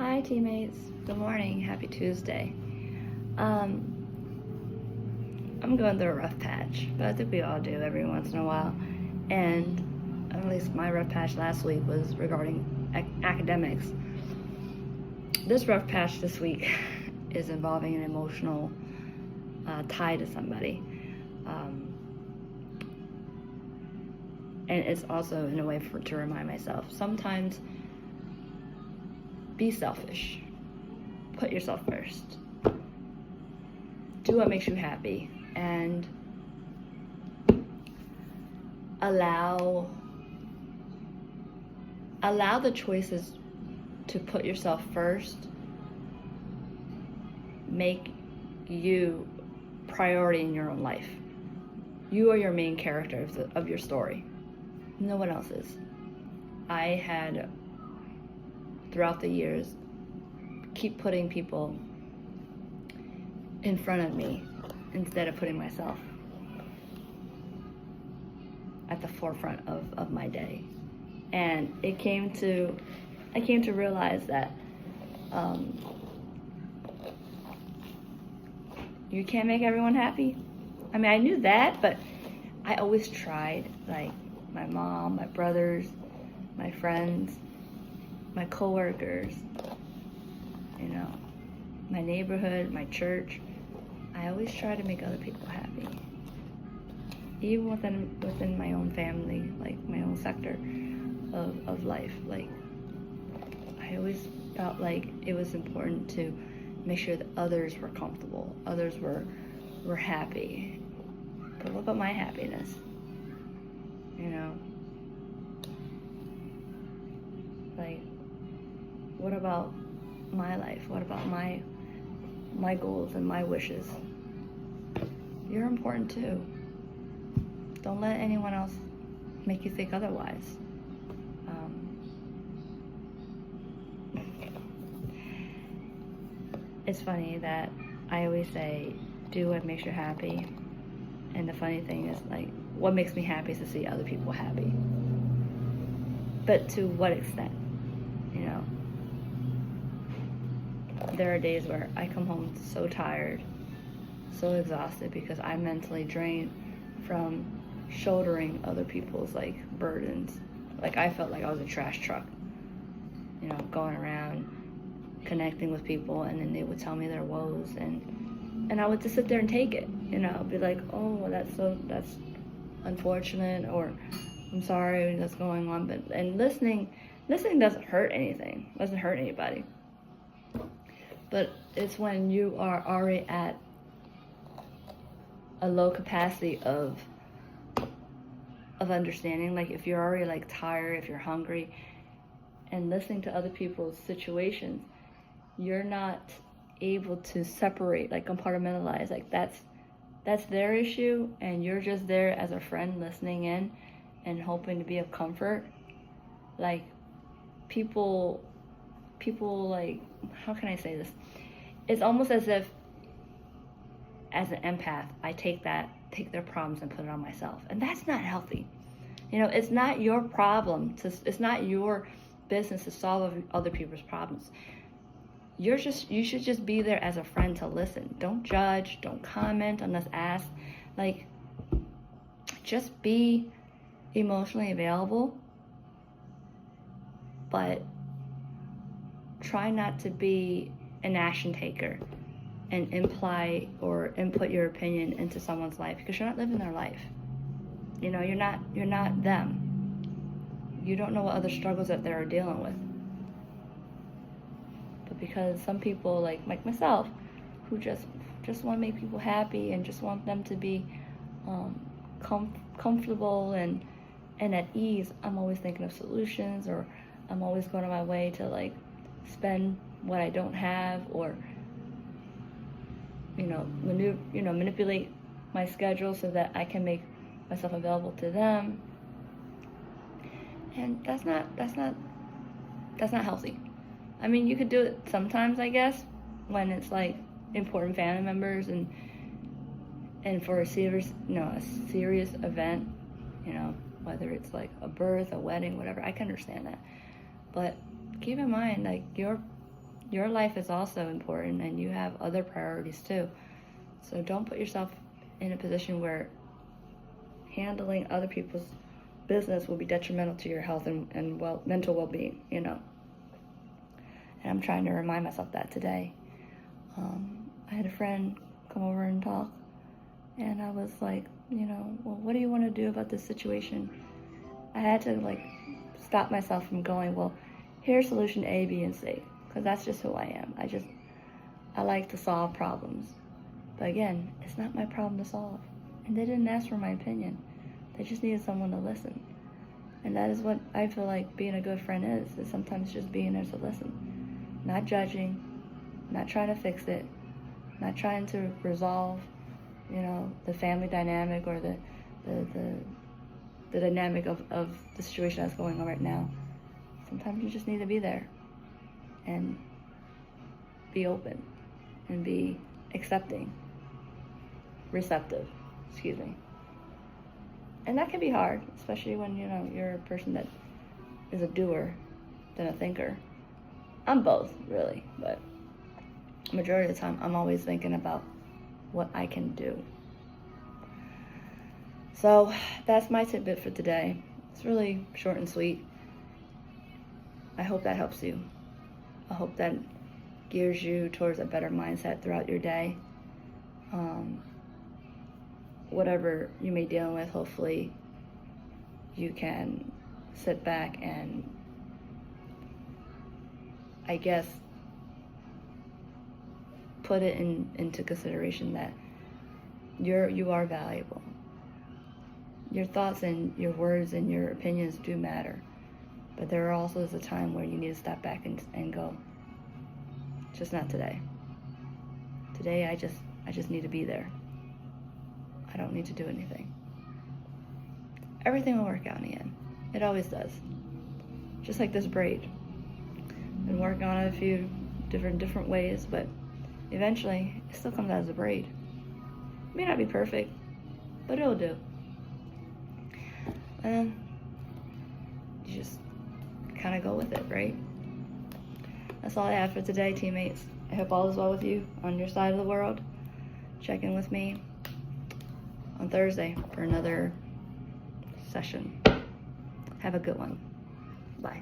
Hi teammates, good morning, happy Tuesday. I'm going through a rough patch, but I think we all do every once in a while. And at least my rough patch last week was regarding academics. This rough patch this week is involving an emotional tie to somebody. And it's also in a way to remind myself, sometimes be selfish. Put yourself first. Do what makes you happy and allow the choices to put yourself first. Make you priority in your own life. You are your main character of your story. No one else is. I had, throughout the years, keep putting people in front of me instead of putting myself at the forefront of my day. And I came to realize that you can't make everyone happy. I mean, I knew that, but I always tried, like my mom, my brothers, my friends, my coworkers, my neighborhood, my church. I always try to make other people happy. Even within my own family, like my own sector of life. Like, I always felt like it was important to make sure that others were comfortable, others were happy. But what about my happiness? Like, what about my life? What about my goals and my wishes? You're important too. Don't let anyone else make you think otherwise. It's funny that I always say, do what makes you happy. And the funny thing is, like, what makes me happy is to see other people happy. But to what extent? There are days where I come home so tired, so exhausted, because I'm mentally drained from shouldering other people's burdens. Like, I felt like I was a trash truck, going around connecting with people, and then they would tell me their woes, and I would just sit there and take it. Be like, oh, that's unfortunate, or I'm sorry that's going on. And listening doesn't hurt anything, doesn't hurt anybody. But it's when you are already at a low capacity of understanding, like if you're already tired, if you're hungry, and listening to other people's situations, you're not able to separate, compartmentalize, that's their issue, and you're just there as a friend listening in and hoping to be of comfort. People, how can I say this? It's almost as if, as an empath, I take their problems and put it on myself. And that's not healthy. It's not your problem, it's not your business to solve other people's problems. You should just be there as a friend to listen. Don't judge, don't comment unless asked. Just be emotionally available, but try not to be an action taker and imply or input your opinion into someone's life, because you're not living their life. You're not them. You don't know what other struggles that they're dealing with. But because some people like myself, who just want to make people happy and just want them to be comfortable and at ease, I'm always thinking of solutions, or I'm always going on my way to spend what I don't have, or manipulate my schedule so that I can make myself available to them. And that's not healthy. I mean, you could do it sometimes, I guess, when it's important family members and for a serious event, whether it's a birth, a wedding, whatever. I can understand that. But keep in mind, your life is also important and you have other priorities too. So don't put yourself in a position where handling other people's business will be detrimental to your health and mental well-being, you know. And I'm trying to remind myself that today. I had a friend come over and talk, and I was like, you know, well, what do you want to do about this situation? I had to like stop myself from going, well, here's solution A, B, and C, because that's just who I am. I like to solve problems. But again, it's not my problem to solve. And they didn't ask for my opinion. They just needed someone to listen. And that is what I feel like being a good friend is sometimes just being there to listen. Not judging, not trying to fix it, not trying to resolve, you know, the family dynamic or the dynamic of the situation that's going on right now. Sometimes you just need to be there and be open and be accepting, receptive, excuse me. And that can be hard, especially when, you know, you're a person that is a doer than a thinker. I'm both, really, but majority of the time I'm always thinking about what I can do. So that's my tidbit for today. It's really short and sweet. I hope that helps you. I hope that gears you towards a better mindset throughout your day. Whatever you may be dealing with, hopefully you can sit back and, I guess, put it into consideration that you are valuable. Your thoughts and your words and your opinions do matter, but there also is a time where you need to step back and go, just not today. Today I just need to be there. I don't need to do anything. Everything will work out in the end. It always does. Just like this braid. Been working on it a few different ways, but eventually it still comes out as a braid. It may not be perfect, but it'll do. And you just kind of go with it, right? That's all I have for today, teammates. I hope all is well with you on your side of the world. Check in with me on Thursday for another session. Have a good one. Bye.